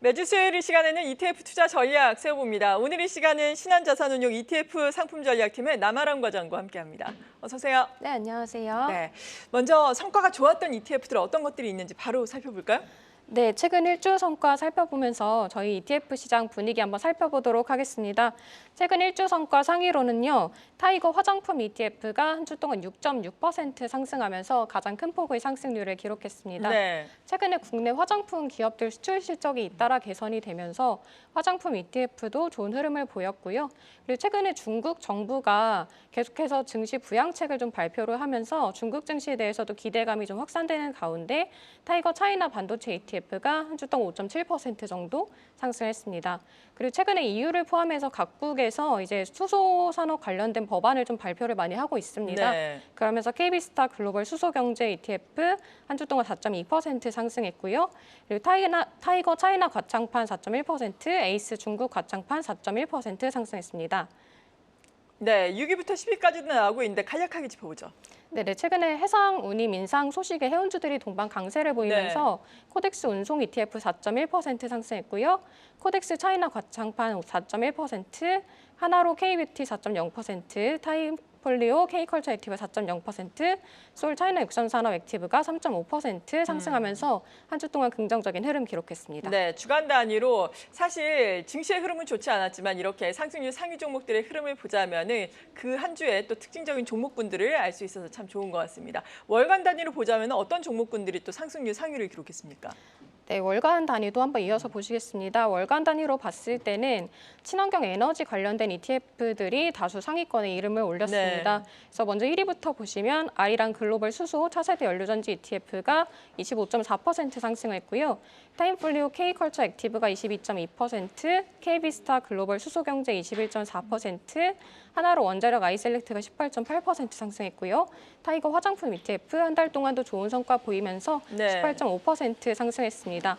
매주 수요일 이 시간에는 ETF 투자 전략 세워봅니다. 오늘 이 시간은 신한자산운용 ETF 상품 전략팀의 남아람 과장과 함께합니다. 어서 오세요. 네, 안녕하세요. 네, 먼저 성과가 좋았던 ETF들 어떤 것들이 있는지 바로 살펴볼까요? 네, 최근 일주 성과 살펴보면서 저희 ETF 시장 분위기 한번 살펴보도록 하겠습니다. 최근 일주 성과 상위로는요, 타이거 화장품 ETF가 한 주 동안 6.6% 상승하면서 가장 큰 폭의 상승률을 기록했습니다. 네. 최근에 국내 화장품 기업들 수출 실적이 잇따라 개선이 되면서 화장품 ETF도 좋은 흐름을 보였고요. 그리고 최근에 중국 정부가 계속해서 증시 부양책을 좀 발표를 하면서 중국 증시에 대해서도 기대감이 좀 확산되는 가운데 타이거 차이나 반도체 ETF가 한 주 동안 5.7% 정도 상승했습니다. 그리고 최근에 EU를 포함해서 각국에서 이제 수소 산업 관련된 법안을 좀 발표를 많이 하고 있습니다. 네. 그러면서 KB스타 글로벌 수소경제 ETF 한 주 동안 4.2% 상승했고요. 그리고 타이거 차이나 과창판 4.1%, 에이스 중국 과창판 4.1% 상승했습니다. 네, 6위부터 10위까지도 나오고 있는데 간략하게 짚어보죠. 네, 최근에 해상 운임 인상 소식에 해운주들이 동반 강세를 보이면서 코덱스 운송 ETF 4.1% 상승했고요. 코덱스 차이나 과창판 4.1%, 하나로 K뷰티 4.0%, 타임폴리오 K컬처 액티브 4.0%, 소울 차이나 육선산업 액티브가 3.5% 상승하면서 한 주 동안 긍정적인 흐름 기록했습니다. 네, 주간 단위로 사실 증시의 흐름은 좋지 않았지만 이렇게 상승률 상위 종목들의 흐름을 보자면은 그 한 주에 또 특징적인 종목군들을 알 수 있어서 참 좋은 것 같습니다. 월간 단위로 보자면 어떤 종목군들이 또 상승률 상위를 기록했습니까? 네, 월간 단위도 한번 이어서 보시겠습니다. 월간 단위로 봤을 때는 친환경 에너지 관련된 ETF들이 다수 상위권에 이름을 올렸습니다. 네. 그래서 먼저 1위부터 보시면 아리랑 글로벌 수소 차세대 연료전지 ETF가 25.4% 상승했고요. 타임폴리오 K컬처 액티브가 22.2%, KB스타 글로벌 수소경제 21.4%, 하나로 원자력 아이셀렉트가 18.8% 상승했고요. 타이거 화장품 ETF 한 달 동안도 좋은 성과 보이면서 18.5% 상승했습니다.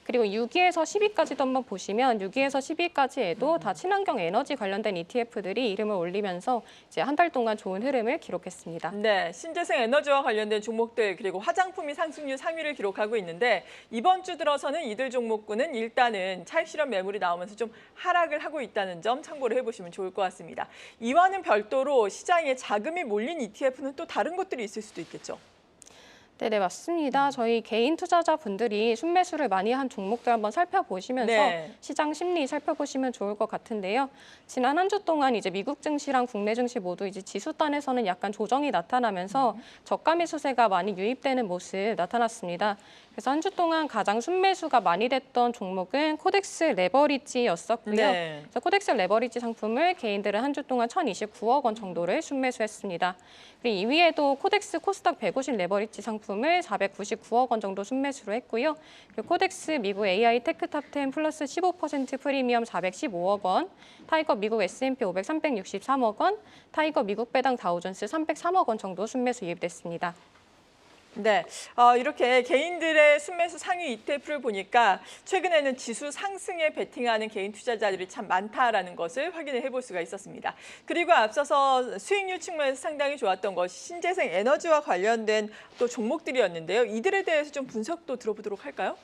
그리고 6위에서 10위까지도 한번 보시면 6위에서 10위까지에도 다 친환경 에너지 관련된 ETF들이 이름을 올리면서 이제 한 달 동안 좋은 흐름을 기록했습니다. 네, 신재생 에너지와 관련된 종목들 그리고 화장품이 상승률 상위를 기록하고 있는데 이번 주 들어서는 이들 종목군은 일단은 차익 실현 매물이 나오면서 좀 하락을 하고 있다는 점 참고를 해보시면 좋을 것 같습니다. 이와는 별도로 시장에 자금이 몰린 ETF는 또 다른 것들이 있을 수도 있겠죠. 네, 맞습니다. 저희 개인 투자자분들이 순매수를 많이 한 종목들 한번 살펴보시면서 시장 심리 살펴보시면 좋을 것 같은데요. 지난 한 주 동안 이제 미국 증시랑 국내 증시 모두 이제 지수단에서는 약간 조정이 나타나면서 저가 매수세가 많이 유입되는 모습 나타났습니다. 그래서 한 주 동안 가장 순매수가 많이 됐던 종목은 코덱스 레버리지였었고요. 그래서 코덱스 레버리지 상품을 개인들은 한 주 동안 1,029억 원 정도를 순매수했습니다. 그리고 2위에도 코덱스 코스닥 150 레버리지 상품을 499억 원 정도 순매수로 했고요. 그리고 코덱스 미국 AI 테크탑10 플러스 15% 프리미엄 415억 원, 타이거 미국 S&P 500 363억 원, 타이거 미국 배당 다우존스 303억 원 정도 순매수 유입됐습니다. 네, 이렇게 개인들의 순매수 상위 ETF를 보니까 최근에는 지수 상승에 베팅하는 개인 투자자들이 참 많다라는 것을 확인을 해볼 수가 있었습니다. 그리고 앞서서 수익률 측면에서 상당히 좋았던 것이 신재생 에너지와 관련된 또 종목들이었는데요. 이들에 대해서 좀 분석도 들어보도록 할까요?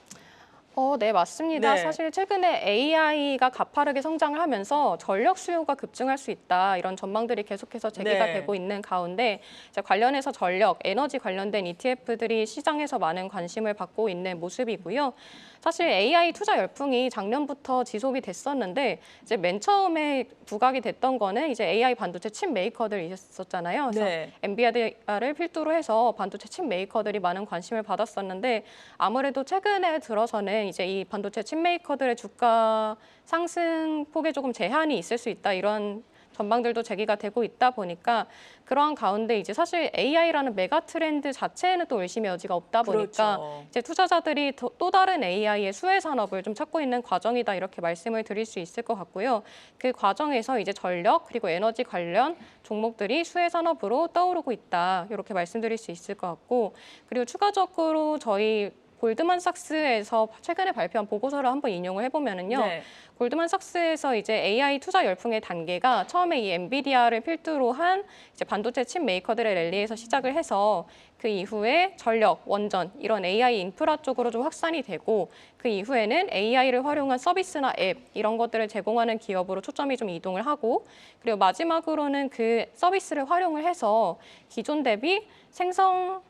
네, 맞습니다. 사실 최근에 AI가 가파르게 성장을 하면서 전력 수요가 급증할 수 있다. 이런 전망들이 계속해서 제기가 되고 있는 가운데 이제 관련해서 전력, 에너지 관련된 ETF들이 시장에서 많은 관심을 받고 있는 모습이고요. 사실 AI 투자 열풍이 작년부터 지속이 됐었는데 이제 맨 처음에 부각이 됐던 거는 이제 AI 반도체 칩 메이커들이 있었잖아요. 그래서 엔비디아를 필두로 해서 반도체 칩 메이커들이 많은 관심을 받았었는데 아무래도 최근에 들어서는 이제 이 반도체 칩 메이커들의 주가 상승 폭에 조금 제한이 있을 수 있다 이런 전망들도 제기가 되고 있다 보니까 그러한 가운데 이제 사실 AI라는 메가 트렌드 자체에는 또 의심의 여지가 없다 보니까 이제 투자자들이 또 다른 AI의 수혜 산업을 좀 찾고 있는 과정이다 이렇게 말씀을 드릴 수 있을 것 같고요. 그 과정에서 이제 전력 그리고 에너지 관련 종목들이 수혜 산업으로 떠오르고 있다 이렇게 말씀드릴 수 있을 것 같고 그리고 추가적으로 저희 골드만삭스에서 최근에 발표한 보고서를 한번 인용을 해보면은요. 네. 골드만삭스에서 이제 AI 투자 열풍의 단계가 처음에 이 엔비디아를 필두로 한 이제 반도체 칩 메이커들의 랠리에서 시작을 해서 그 이후에 전력, 원전 이런 AI 인프라 쪽으로 좀 확산이 되고 그 이후에는 AI를 활용한 서비스나 앱 이런 것들을 제공하는 기업으로 초점이 좀 이동을 하고 그리고 마지막으로는 그 서비스를 활용을 해서 기존 대비 생성성이나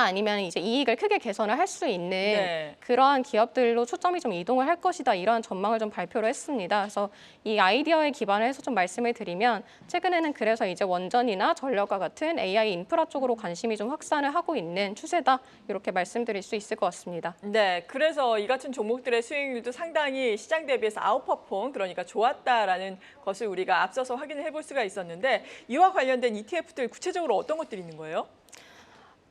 아니면 이제 이익을 크게 개선을 할 수 있는 네. 그러한 기업들로 초점이 좀 이동을 할 것이다 이러한 전망을 좀 발표를 했습니다. 그래서 이 아이디어에 기반을 해서 좀 말씀을 드리면 최근에는 그래서 이제 원전이나 전력과 같은 AI 인프라 쪽으로 관심이 좀 확산을 하고 있는 추세다 이렇게 말씀드릴 수 있을 것 같습니다. 네, 그래서 이 같은 종목들의 수익률도 상당히 시장 대비해서 아웃퍼폼, 그러니까 좋았다라는 것을 우리가 앞서서 확인을 해볼 수가 있었는데 이와 관련된 ETF들 구체적으로 어떤 것들이 있는 거예요?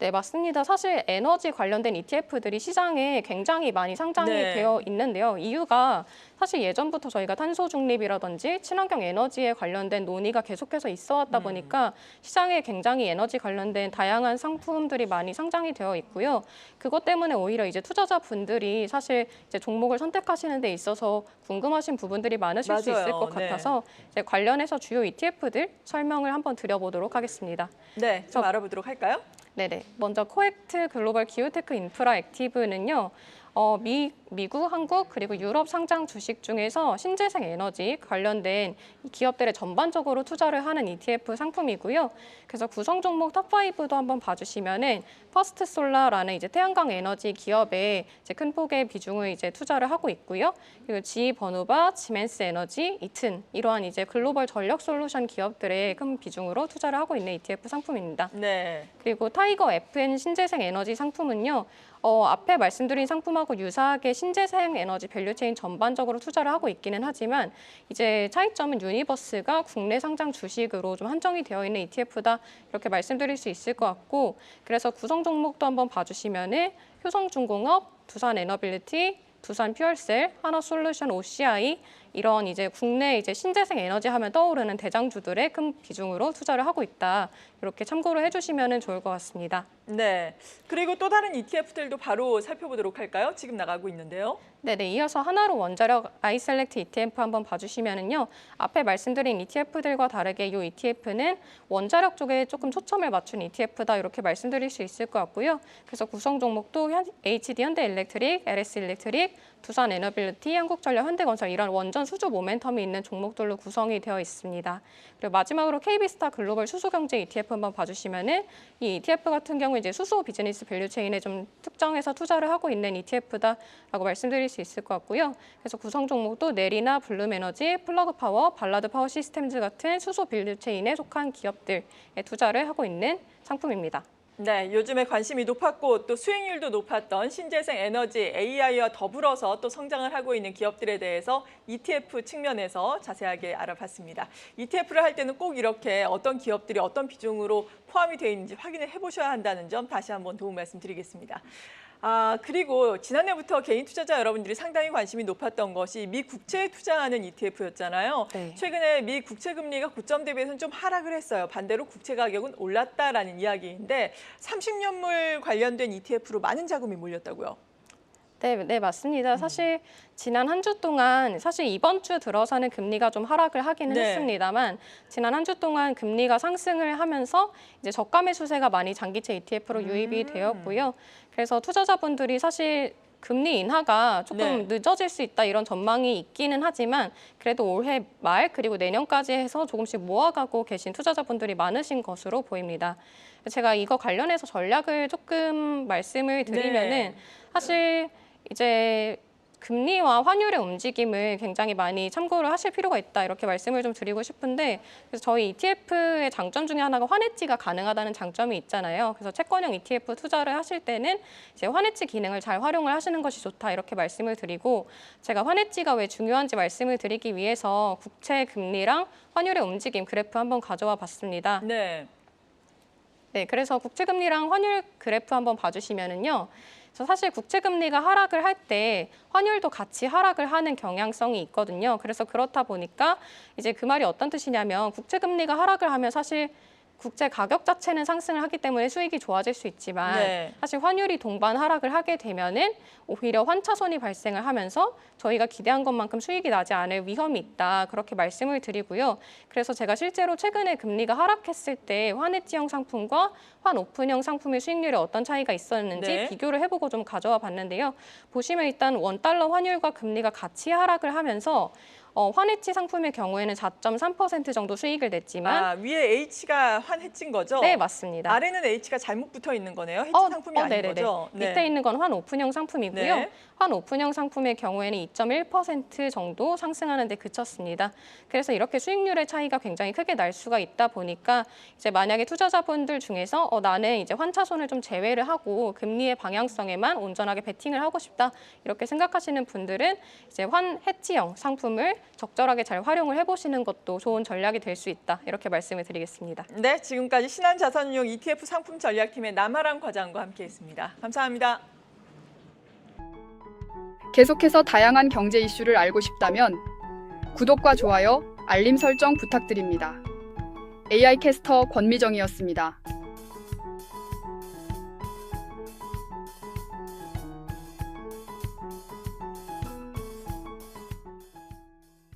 네, 맞습니다. 사실 에너지 관련된 ETF들이 시장에 굉장히 많이 상장이 네. 되어 있는데요. 이유가 사실 예전부터 저희가 탄소 중립이라든지 친환경 에너지에 관련된 논의가 계속해서 있어 왔다 보니까 시장에 굉장히 에너지 관련된 다양한 상품들이 많이 상장이 되어 있고요. 그것 때문에 오히려 이제 투자자분들이 사실 이제 종목을 선택하시는 데 있어서 궁금하신 부분들이 많으실 수 있을 맞아요. 것 네. 같아서 이제 관련해서 주요 ETF들 설명을 한번 드려보도록 하겠습니다. 네, 좀 알아보도록 할까요? 네네. 먼저 코엑트 글로벌 기후테크 인프라 액티브는요. 미국, 한국 그리고 유럽 상장 주식 중에서 신재생 에너지 관련된 이 기업들의 전반적으로 투자를 하는 ETF 상품이고요. 그래서 구성 종목 탑5도 한번 봐주시면은 퍼스트 솔라라는 이제 태양광 에너지 기업에 이제 큰 폭의 비중을 이제 투자를 하고 있고요. 그리고 GE 버누바, 지멘스 에너지, 이튼 이러한 이제 글로벌 전력 솔루션 기업들의 큰 비중으로 투자를 하고 있는 ETF 상품입니다. 네. 그리고 타이거 FN 신재생 에너지 상품은요. 앞에 말씀드린 상품하고 유사하게 신재생 에너지 밸류체인 전반적으로 투자를 하고 있기는 하지만 이제 차이점은 유니버스가 국내 상장 주식으로 좀 한정이 되어 있는 ETF다 이렇게 말씀드릴 수 있을 것 같고 그래서 구성 종목도 한번 봐주시면은 효성중공업, 두산에너빌리티, 두산 퓨얼셀, 하나솔루션 OCI 이런 이제 국내 이제 신재생 에너지 하면 떠오르는 대장주들의 큰 비중으로 투자를 하고 있다. 이렇게 참고를 해주시면 좋을 것 같습니다. 네. 그리고 또 다른 ETF들도 바로 살펴보도록 할까요? 지금 나가고 있는데요. 네네, 이어서 하나로 원자력 아이셀렉트 ETF 한번 봐주시면은요. 앞에 말씀드린 ETF들과 다르게 이 ETF는 원자력 쪽에 조금 초점을 맞춘 ETF다 이렇게 말씀드릴 수 있을 것 같고요. 그래서 구성 종목도 HD 현대일렉트릭, LS 일렉트릭, 두산 에너빌리티, 한국전력, 현대건설 이런 원전 수주 모멘텀이 있는 종목들로 구성이 되어 있습니다. 그리고 마지막으로 KB스타 글로벌 수소경제 ETF 한번 봐주시면은 이 ETF 같은 경우 이제 수소 비즈니스 밸류체인에 좀 특정해서 투자를 하고 있는 ETF다라고 말씀드릴 수 있을 것 같고요. 그래서 구성 종목도 넬이나 블룸에너지, 플러그파워, 발라드 파워 시스템즈 같은 수소 밸류체인에 속한 기업들에 투자를 하고 있는 상품입니다. 네, 요즘에 관심이 높았고 또 수익률도 높았던 신재생 에너지 AI와 더불어서 또 성장을 하고 있는 기업들에 대해서 ETF 측면에서 자세하게 알아봤습니다. ETF를 할 때는 꼭 이렇게 어떤 기업들이 어떤 비중으로 포함이 되어 있는지 확인을 해보셔야 한다는 점 다시 한번 도움 말씀드리겠습니다. 그리고 지난해부터 개인 투자자 여러분들이 상당히 관심이 높았던 것이 미 국채에 투자하는 ETF였잖아요. 네. 최근에 미 국채 금리가 고점 대비해서는 좀 하락을 했어요. 반대로 국채 가격은 올랐다라는 이야기인데 30년물 관련된 ETF로 많은 자금이 몰렸다고요. 네, 맞습니다. 사실 지난 한 주 동안 사실 이번 주 들어서는 금리가 좀 하락을 하기는 네. 했습니다만 지난 한 주 동안 금리가 상승을 하면서 이제 저가 매수세가 많이 장기채 ETF로 유입이 되었고요. 그래서 투자자분들이 사실 금리 인하가 조금 늦어질 수 있다 이런 전망이 있기는 하지만 그래도 올해 말 그리고 내년까지 해서 조금씩 모아가고 계신 투자자분들이 많으신 것으로 보입니다. 제가 이거 관련해서 전략을 조금 말씀을 드리면은 사실 이제 금리와 환율의 움직임을 굉장히 많이 참고를 하실 필요가 있다 이렇게 말씀을 좀 드리고 싶은데 그래서 저희 ETF의 장점 중에 하나가 환해지가 가능하다는 장점이 있잖아요. 그래서 채권형 ETF 투자를 하실 때는 이제 환해지 기능을 잘 활용을 하시는 것이 좋다 이렇게 말씀을 드리고 제가 환해지가 왜 중요한지 말씀을 드리기 위해서 국채 금리랑 환율의 움직임 그래프 한번 가져와 봤습니다. 네. 네, 그래서 국채금리랑 환율 그래프 한번 봐주시면은요. 사실 국채금리가 하락을 할 때 환율도 같이 하락을 하는 경향성이 있거든요. 그래서 그렇다 보니까 이제 그 말이 어떤 뜻이냐면 국채금리가 하락을 하면 사실 국제 가격 자체는 상승을 하기 때문에 수익이 좋아질 수 있지만 네. 사실 환율이 동반 하락을 하게 되면은 오히려 환차손이 발생을 하면서 저희가 기대한 것만큼 수익이 나지 않을 위험이 있다. 그렇게 말씀을 드리고요. 그래서 제가 실제로 최근에 금리가 하락했을 때 환해지형 상품과 환오픈형 상품의 수익률에 어떤 차이가 있었는지 네. 비교를 해보고 좀 가져와 봤는데요. 보시면 일단 원달러 환율과 금리가 같이 하락을 하면서 환해지 상품의 경우에는 4.3% 정도 수익을 냈지만 위에 H가 환해진 거죠? 네, 맞습니다. 아래는 H가 잘못 붙어 있는 거네요. 해지 상품이 아닌 네네네. 거죠? 네. 밑에 있는 건 환오픈형 상품이고요. 네. 환오픈형 상품의 경우에는 2.1% 정도 상승하는 데 그쳤습니다. 그래서 이렇게 수익률의 차이가 굉장히 크게 날 수가 있다 보니까 이제 만약에 투자자분들 중에서 나는 이제 환차손을 좀 제외를 하고 금리의 방향성에만 온전하게 베팅을 하고 싶다. 이렇게 생각하시는 분들은 이제 환해지형 상품을 적절하게 잘 활용을 해보시는 것도 좋은 전략이 될 수 있다. 이렇게 말씀을 드리겠습니다. 네, 지금까지 신한자산운용 ETF 상품 전략팀의 남아랑 과장과 함께했습니다. 감사합니다. 계속해서 다양한 경제 이슈를 알고 싶다면 구독과 좋아요, 알림 설정 부탁드립니다. AI 캐스터 권미정이었습니다.